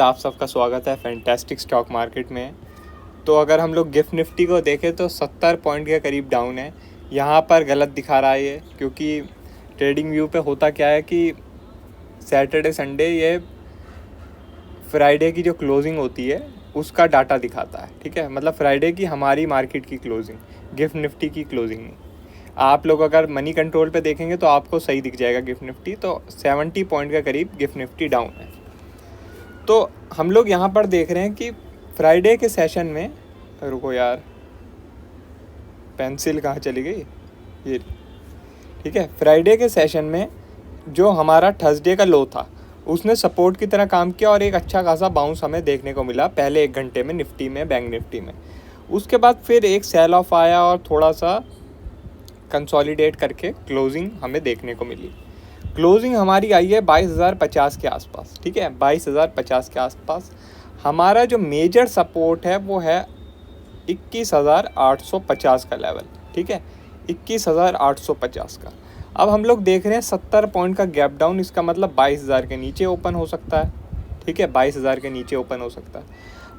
आप सबका स्वागत है फैंटास्टिक स्टॉक मार्केट में। तो अगर हम लोग गिफ्ट निफ्टी को देखें तो 70 पॉइंट के करीब डाउन है। यहाँ पर गलत दिखा रहा है ये, क्योंकि ट्रेडिंग व्यू पे होता क्या है कि सैटरडे संडे ये फ्राइडे की जो क्लोजिंग होती है उसका डाटा दिखाता है। ठीक है, मतलब फ्राइडे की हमारी मार्केट की क्लोजिंग, गिफ्ट निफ्टी की क्लोजिंग नहीं। आप लोग अगर मनी कंट्रोल पे देखेंगे तो आपको सही दिख जाएगा गिफ्ट निफ्टी। तो 70 पॉइंट के करीब गिफ्ट निफ्टी डाउन है। तो हम लोग यहाँ पर देख रहे हैं कि फ्राइडे के सेशन में, रुको यार पेंसिल कहाँ चली गई ये, ठीक है, फ्राइडे के सेशन में जो हमारा थर्सडे का लो था उसने सपोर्ट की तरह काम किया और एक अच्छा खासा बाउंस हमें देखने को मिला पहले 1 घंटे में निफ्टी में, बैंक निफ्टी में। उसके बाद फिर एक सेल ऑफ आया और थोड़ा सा कंसोलिडेट करके क्लोजिंग हमें देखने को मिली। क्लोजिंग हमारी आई है 22,050 के आसपास। ठीक है, 22,050 के आसपास। हमारा जो मेजर सपोर्ट है वो है 21,850 का लेवल। ठीक है, 21,850 का। अब हम लोग देख रहे हैं 70 पॉइंट का गैप डाउन, इसका मतलब 22,000 के नीचे ओपन हो सकता है। ठीक है, 22,000 के नीचे ओपन हो सकता है।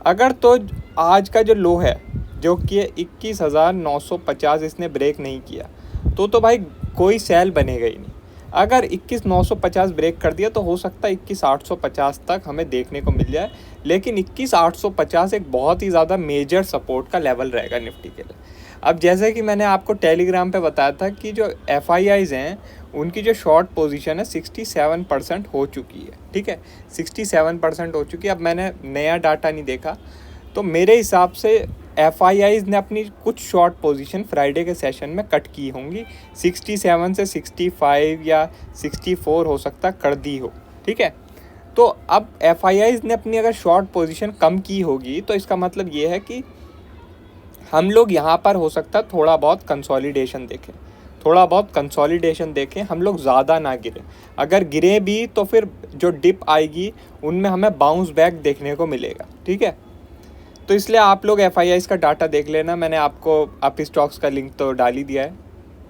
अगर तो आज का जो लो है जो कि 21,950 इसने ब्रेक नहीं किया तो भाई कोई सेल बनेगा ही नहीं। अगर 21,950 ब्रेक कर दिया तो हो सकता है 21,850 तक हमें देखने को मिल जाए, लेकिन 21,850 एक बहुत ही ज़्यादा मेजर सपोर्ट का लेवल रहेगा निफ्टी के लिए। अब जैसे कि मैंने आपको टेलीग्राम पे बताया था कि जो FIIs हैं उनकी जो शॉर्ट पोजीशन है 67% हो चुकी है। ठीक है, 67% हो चुकी है। अब मैंने नया डाटा नहीं देखा, तो मेरे हिसाब से FIIs ने अपनी कुछ शॉर्ट पोजीशन फ्राइडे के सेशन में कट की होंगी। 67 से 65 या 64 हो सकता कर दी हो। ठीक है, तो अब FIIs ने अपनी अगर शॉर्ट पोजीशन कम की होगी तो इसका मतलब ये है कि हम लोग यहाँ पर हो सकता थोड़ा बहुत कंसोलिडेशन देखें, थोड़ा बहुत कंसोलिडेशन देखें, हम लोग ज़्यादा ना गिरे। अगर गिरे भी तो फिर जो डिप आएगी उनमें हमें बाउंस बैक देखने को मिलेगा। ठीक है, तो इसलिए आप लोग FIIs का डाटा देख लेना। मैंने आपको अप स्टॉक्स का लिंक तो डाल ही दिया है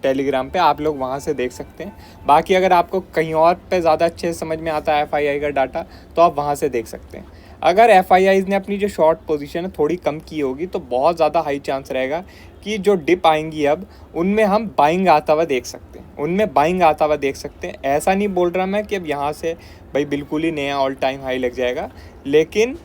टेलीग्राम पे, आप लोग वहाँ से देख सकते हैं। बाकी अगर आपको कहीं और पे ज़्यादा अच्छे से समझ में आता है FII का डाटा तो आप वहाँ से देख सकते हैं। अगर FIIs ने अपनी जो शॉर्ट पोजीशन है थोड़ी कम की होगी तो बहुत ज़्यादा हाई चांस रहेगा कि जो डिप आएंगी अब उनमें हम बाइंग आता हुआ देख सकते हैं, उनमें बाइंग आता हुआ देख सकते हैं। ऐसा नहीं बोल रहा मैं कि अब यहाँ से भाई बिल्कुल ही नया ऑल टाइम हाई लग जाएगा, लेकिन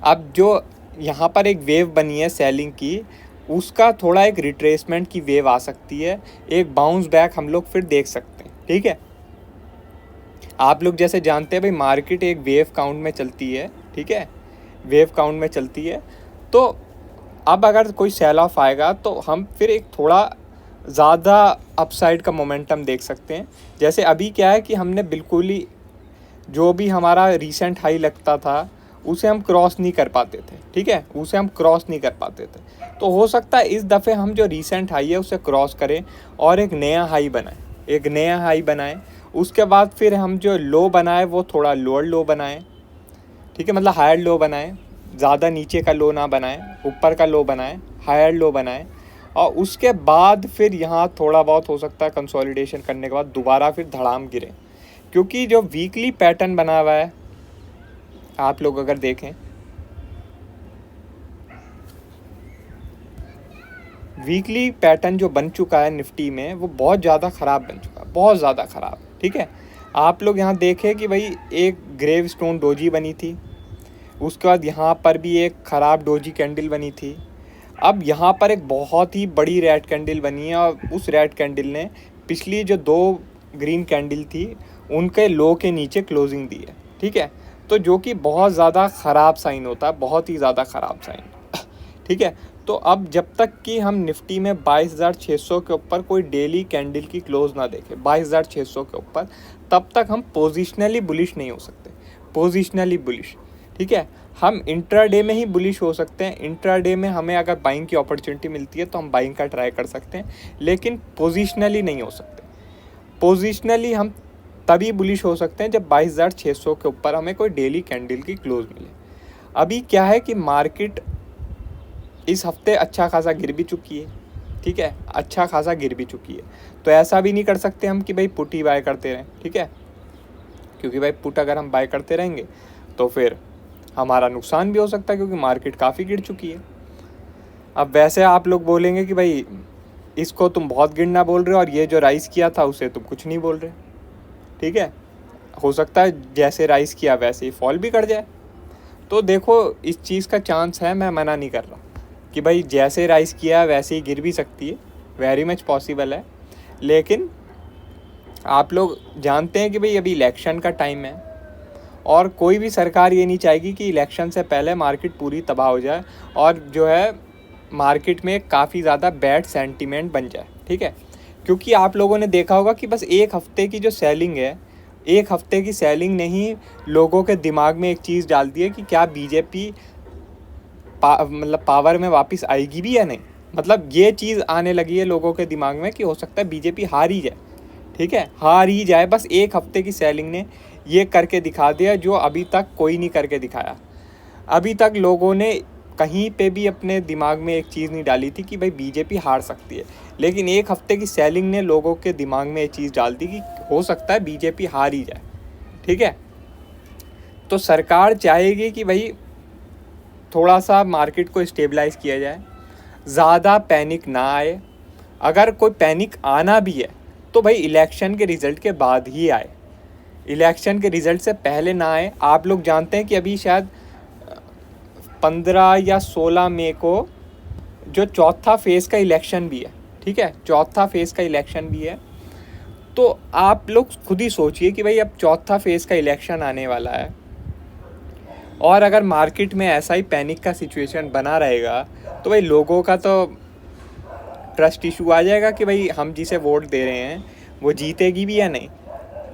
अब जो यहाँ पर एक वेव बनी है सेलिंग की, उसका थोड़ा एक रिट्रेसमेंट की वेव आ सकती है, एक बाउंस बैक हम लोग फिर देख सकते हैं। ठीक है, आप लोग जैसे जानते हैं भाई मार्केट एक वेव काउंट में चलती है। ठीक है, वेव काउंट में चलती है। तो अब अगर कोई सेल ऑफ आएगा तो हम फिर एक थोड़ा ज़्यादा अपसाइड का मोमेंटम देख सकते हैं। जैसे अभी क्या है कि हमने बिल्कुल ही जो भी हमारा रीसेंट हाई लगता था उसे हम क्रॉस नहीं कर पाते थे। ठीक है, उसे हम क्रॉस नहीं कर पाते थे। तो हो सकता है इस दफ़े हम जो रीसेंट हाई है उसे क्रॉस करें और एक नया हाई बनाएं, एक नया हाई बनाएं। उसके बाद फिर हम जो लो बनाए वो थोड़ा लोअर लो बनाएं। ठीक है, मतलब हायर लो बनाएं, ज़्यादा नीचे का लो ना बनाएं, ऊपर का लो बनाएं, हायर लो बनाएं। और उसके बाद फिर यहाँ थोड़ा बहुत हो सकता है कंसोलिडेशन करने के बाद दोबारा फिर धड़ाम गिरे, क्योंकि जो वीकली पैटर्न बना हुआ है आप लोग अगर देखें, वीकली पैटर्न जो बन चुका है निफ्टी में वो बहुत ज़्यादा ख़राब बन चुका है, बहुत ज़्यादा ख़राब। ठीक है, आप लोग यहाँ देखें कि भाई एक ग्रेव स्टोन डोजी बनी थी, उसके बाद यहाँ पर भी एक ख़राब डोजी कैंडल बनी थी, अब यहाँ पर एक बहुत ही बड़ी रेड कैंडल बनी है और उस रेड कैंडल ने पिछली जो 2 ग्रीन कैंडल थी उनके लो के नीचे क्लोजिंग दी है। ठीक है, तो जो कि बहुत ज़्यादा ख़राब साइन होता है, बहुत ही ज़्यादा ख़राब साइन। ठीक है, तो अब जब तक कि हम निफ्टी में 22,600 के ऊपर कोई डेली कैंडल की क्लोज ना देखें 22,600 के ऊपर, तब तक हम पोजिशनली बुलिश नहीं हो सकते, पोजिशनली बुलिश। ठीक है, हम इंट्राडे में ही बुलिश हो सकते हैं। इंट्राडे में हमें अगर बाइंग की अपॉर्चुनिटी मिलती है तो हम बाइंग का ट्राई कर सकते हैं, लेकिन पोजिशनली नहीं हो सकते। पोजिशनली हम तभी बुलिश हो सकते हैं जब 22,600 के ऊपर हमें कोई डेली कैंडल की क्लोज मिले। अभी क्या है कि मार्केट इस हफ्ते अच्छा खासा गिर भी चुकी है। ठीक है, अच्छा खासा गिर भी चुकी है, तो ऐसा भी नहीं कर सकते हम कि भाई पुट ही बाय करते रहें। ठीक है, क्योंकि भाई पुट अगर हम बाय करते रहेंगे तो फिर हमारा नुकसान भी हो सकता है, क्योंकि मार्केट काफ़ी गिर चुकी है। अब वैसे आप लोग बोलेंगे कि भाई इसको तुम बहुत गिरना बोल रहे हो और ये जो राइज़ किया था उसे तुम कुछ नहीं बोल रहे। ठीक है, हो सकता है जैसे राइज़ किया वैसे ही फॉल भी कर जाए। तो देखो इस चीज़ का चांस है, मैं मना नहीं कर रहा कि भाई जैसे राइज़ किया वैसे ही गिर भी सकती है, वेरी मच पॉसिबल है। लेकिन आप लोग जानते हैं कि भाई अभी इलेक्शन का टाइम है और कोई भी सरकार ये नहीं चाहेगी कि इलेक्शन से पहले मार्केट पूरी तबाह हो जाए और जो है मार्केट में काफ़ी ज़्यादा बैड सेंटीमेंट बन जाए। ठीक है, क्योंकि आप लोगों ने देखा होगा कि बस एक हफ्ते की जो सेलिंग है, एक हफ्ते की सेलिंग ने ही लोगों के दिमाग में एक चीज़ डाल दी है कि क्या बीजेपी मतलब पावर में वापस आएगी भी या नहीं। मतलब ये चीज़ आने लगी है लोगों के दिमाग में कि हो सकता है बीजेपी हार ही जाए। ठीक है, हार ही जाए, बस एक हफ्ते की सेलिंग ने ये करके दिखा दिया जो अभी तक कोई नहीं करके दिखाया। अभी तक लोगों ने कहीं पे भी अपने दिमाग में एक चीज़ नहीं डाली थी कि भाई बीजेपी हार सकती है, लेकिन एक हफ्ते की सेलिंग ने लोगों के दिमाग में एक चीज़ डाल दी कि हो सकता है बीजेपी हार ही जाए। ठीक है, तो सरकार चाहेगी कि भाई थोड़ा सा मार्केट को स्टेबलाइज किया जाए, ज़्यादा पैनिक ना आए। अगर कोई पैनिक आना भी है तो भाई इलेक्शन के रिज़ल्ट के बाद ही आए, इलेक्शन के रिज़ल्ट से पहले ना आए। आप लोग जानते हैं कि अभी शायद 15 या 16 मई को जो चौथा फेज़ का इलेक्शन भी है। ठीक है, चौथा फेज़ का इलेक्शन भी है। तो आप लोग खुद ही सोचिए कि भाई अब चौथा फेज़ का इलेक्शन आने वाला है और अगर मार्केट में ऐसा ही पैनिक का सिचुएशन बना रहेगा तो भाई लोगों का तो ट्रस्ट इशू आ जाएगा कि भाई हम जिसे वोट दे रहे हैं वो जीतेगी भी या नहीं।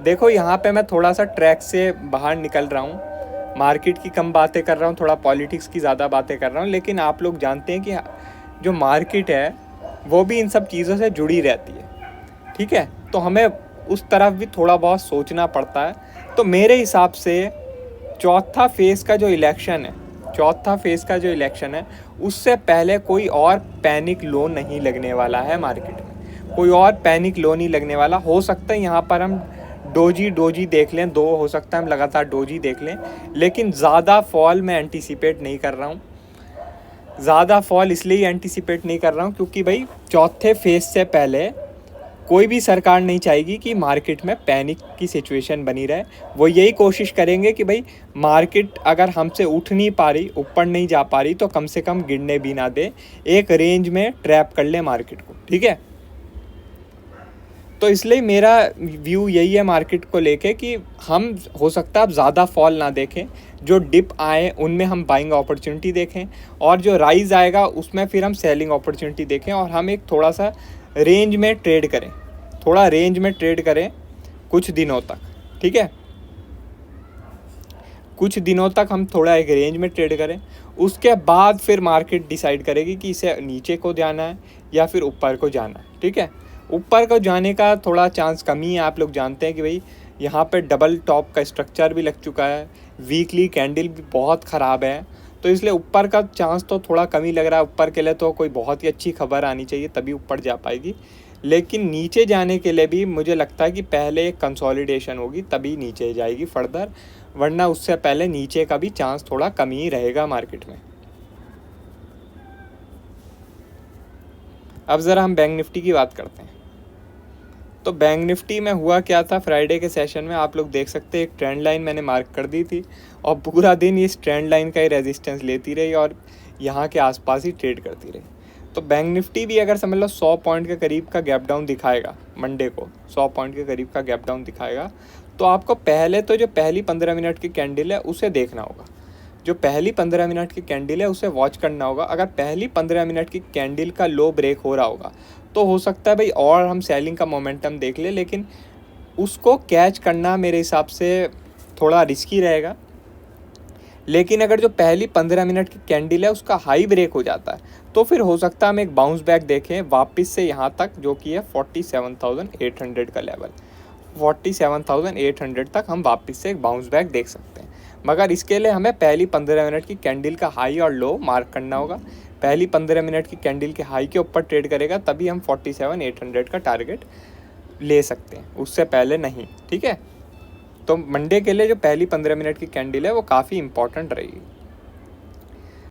देखो यहाँ पे मैं थोड़ा सा ट्रैक से बाहर निकल रहा हूँ, मार्केट की कम बातें कर रहा हूँ, थोड़ा पॉलिटिक्स की ज़्यादा बातें कर रहा हूँ, लेकिन आप लोग जानते हैं कि जो मार्केट है वो भी इन सब चीज़ों से जुड़ी रहती है। ठीक है, तो हमें उस तरफ भी थोड़ा बहुत सोचना पड़ता है। तो मेरे हिसाब से चौथा फेज़ का जो इलेक्शन है, चौथा फेज़ का जो इलेक्शन है उससे पहले कोई और पैनिक लो नहीं लगने वाला है मार्केट में, कोई और पैनिक लो नहीं लगने वाला। हो सकता है यहाँ पर हम डोजी देख लें, दो हो सकता है हम लगातार डोजी देख लें, लेकिन ज़्यादा फॉल मैं एंटीसिपेट नहीं कर रहा हूँ। ज़्यादा फॉल इसलिए एंटीसिपेट नहीं कर रहा हूँ क्योंकि भाई चौथे फेज़ से पहले कोई भी सरकार नहीं चाहेगी कि मार्केट में पैनिक की सिचुएशन बनी रहे। वो यही कोशिश करेंगे कि भाई मार्केट अगर हमसे उठ नहीं पा रही, ऊपर नहीं जा पा रही, तो कम से कम गिरने भी ना दे, एक रेंज में ट्रैप कर ले मार्केट को। ठीक है, तो इसलिए मेरा व्यू यही है मार्केट को लेके कि हम हो सकता है अब ज़्यादा फॉल ना देखें, जो डिप आए उनमें हम बाइंग अपॉर्चुनिटी देखें और जो राइज़ आएगा उसमें फिर हम सेलिंग अपॉर्चुनिटी देखें और हम एक थोड़ा सा रेंज में ट्रेड करें, थोड़ा रेंज में ट्रेड करें कुछ दिनों तक। ठीक है, कुछ दिनों तक हम थोड़ा एक रेंज में ट्रेड करें, उसके बाद फिर मार्केट डिसाइड करेगी कि इसे नीचे को जाना है या फिर ऊपर को जाना है। ठीक है, ऊपर को जाने का थोड़ा चांस कम ही है। आप लोग जानते हैं कि भाई यहाँ पे डबल टॉप का स्ट्रक्चर भी लग चुका है, वीकली कैंडल भी बहुत ख़राब है, तो इसलिए ऊपर का चांस तो थोड़ा कम ही लग रहा है। ऊपर के लिए तो कोई बहुत ही अच्छी खबर आनी चाहिए तभी ऊपर जा पाएगी, लेकिन नीचे जाने के लिए भी मुझे लगता है कि पहले एक कंसोलिडेशन होगी तभी नीचे जाएगी फर्दर, वरना उससे पहले नीचे का भी चांस थोड़ा कम ही रहेगा मार्केट में। अब ज़रा हम बैंक निफ्टी की बात करते हैं। तो बैंक निफ्टी में हुआ क्या था फ्राइडे के सेशन में, आप लोग देख सकते हैं एक ट्रेंड लाइन मैंने मार्क कर दी थी और पूरा दिन इस ट्रेंड लाइन का ही रेजिस्टेंस लेती रही और यहाँ के आसपास ही ट्रेड करती रही। तो बैंक निफ्टी भी अगर समझ लो 100 पॉइंट के करीब का गैप डाउन दिखाएगा, मंडे को 100 पॉइंट के करीब का गैप डाउन दिखाएगा, तो आपको पहले तो जो पहली 15 मिनट की कैंडल है उसे देखना होगा। जो पहली 15 मिनट की कैंडल है उसे वॉच करना होगा। अगर पहली 15 मिनट की कैंडल का लो ब्रेक हो रहा होगा तो हो सकता है भाई और हम सेलिंग का मोमेंटम देख ले, लेकिन उसको कैच करना मेरे हिसाब से थोड़ा रिस्की रहेगा। लेकिन अगर जो पहली 15 मिनट की कैंडल है उसका हाई ब्रेक हो जाता है तो फिर हो सकता है हम एक बाउंस बैक देखें वापस से यहाँ तक, जो कि है 47,800 का लेवल। 47,800 तक हम वापस से एक बाउंस बैक देख सकते हैं, मगर इसके लिए हमें पहली 15 मिनट की कैंडल का हाई और लो मार्क करना होगा। पहली 15 मिनट की कैंडल के हाई के ऊपर ट्रेड करेगा तभी हम 47,800 का टारगेट ले सकते हैं, उससे पहले नहीं। ठीक है, तो मंडे के लिए जो पहली 15 मिनट की कैंडल है वो काफ़ी इंपॉर्टेंट रहेगी।